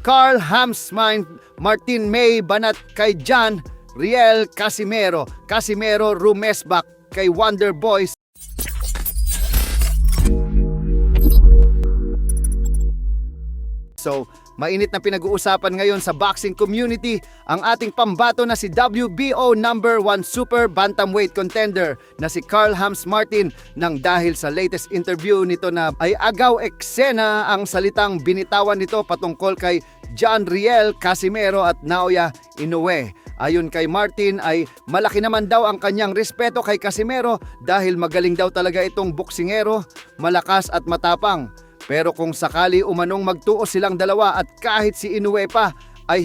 Carl Hamsman, Martin May banat kay John Riel Casimero, Casimero Rumesbach kay Wonder Boy. So, mainit na pinag-uusapan ngayon sa boxing community ang ating pambato na si WBO number 1 super bantamweight contender na si Carl Hamsmartin nang dahil sa latest interview nito na ay agaw eksena ang salitang binitawan nito patungkol kay John Riel Casimero at Naoya Inoue. Ayon kay Martin ay malaki naman daw ang kanyang respeto kay Casimero dahil magaling daw talaga itong boksingero, malakas at matapang. Pero kung sakali umanong magtuo silang dalawa at kahit si Inoue pa ay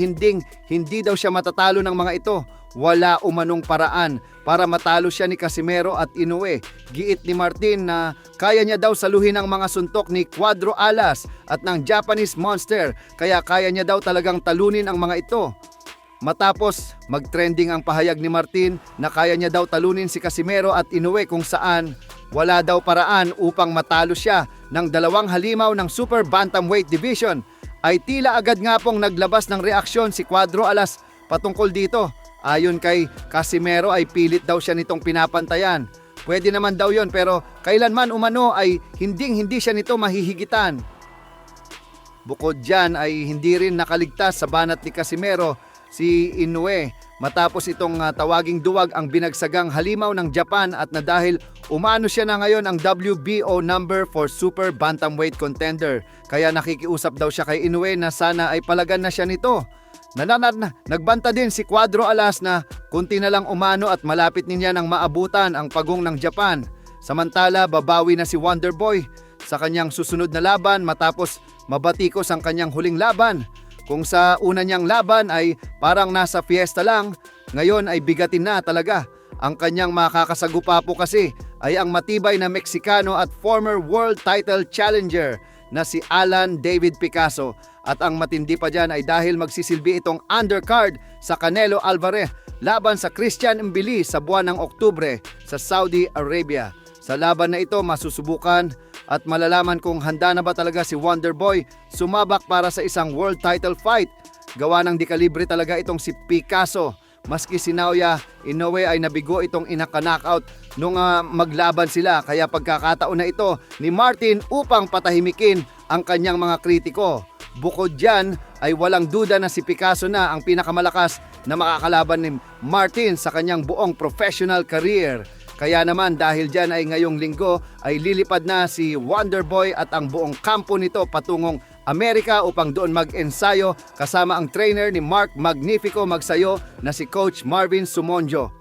hindi daw siya matatalo ng mga ito. Wala umanong paraan para matalo siya ni Casimero at Inoue. Giit ni Martin na kaya niya daw saluhin ang mga suntok ni Cuadro Alas at ng Japanese Monster, kaya kaya niya daw talagang talunin ang mga ito. Matapos mag-trending ang pahayag ni Martin na kaya niya daw talunin si Casimero at Inoue kung saan wala daw paraan upang matalo siya ng dalawang halimaw ng Super Bantamweight Division, ay tila agad nga pong naglabas ng reaksyon si Cuadro Alas patungkol dito. Ayon kay Casimero ay pilit daw siya nitong pinapantayan. Pwede naman daw yon pero kailanman umano ay hindi siya nito mahihigitan. Bukod dyan ay hindi rin nakaligtas sa banat ni Casimero si Inoue matapos itong tawaging duwag ang binagsagang halimaw ng Japan at na dahil umano siya na ngayon ang WBO number 4 super bantamweight contender. Kaya nakikiusap daw siya kay Inoue na sana ay palagan na siya nito. Nagbanta din si Cuadro Alas na kunti na lang umano at malapit niya nang maabutan ang pagong ng Japan. Samantala babawi na si Wonder Boy sa kanyang susunod na laban matapos mabatikos ang kanyang huling laban. Kung sa una niyang laban ay parang nasa fiesta lang, ngayon ay bigatin na talaga. Ang kanyang makakasagupa po kasi ay ang matibay na Meksikano at former world title challenger na si Alan David Picasso. At ang matindi pa dyan ay dahil magsisilbi itong undercard sa Canelo Alvarez laban sa Christian Mbili sa buwan ng Oktubre sa Saudi Arabia. Sa laban na ito masusubukan at malalaman kung handa na ba talaga si Wonder Boy sumabak para sa isang world title fight. Gawa ng dekalibre talaga itong si Picasso. Maski si Naoya Inoue ay nabigo itong inaka-knockout nung maglaban sila, kaya pagkakataon na ito ni Martin upang patahimikin ang kanyang mga kritiko. Bukod dyan ay walang duda na si Picasso na ang pinakamalakas na makakalaban ni Martin sa kanyang buong professional career. Kaya naman dahil dyan ay ngayong linggo ay lilipad na si Wonder Boy at ang buong kampo nito patungong Amerika upang doon mag-ensayo kasama ang trainer ni Mark Magnifico Magsayo na si Coach Marvin Sumonjo.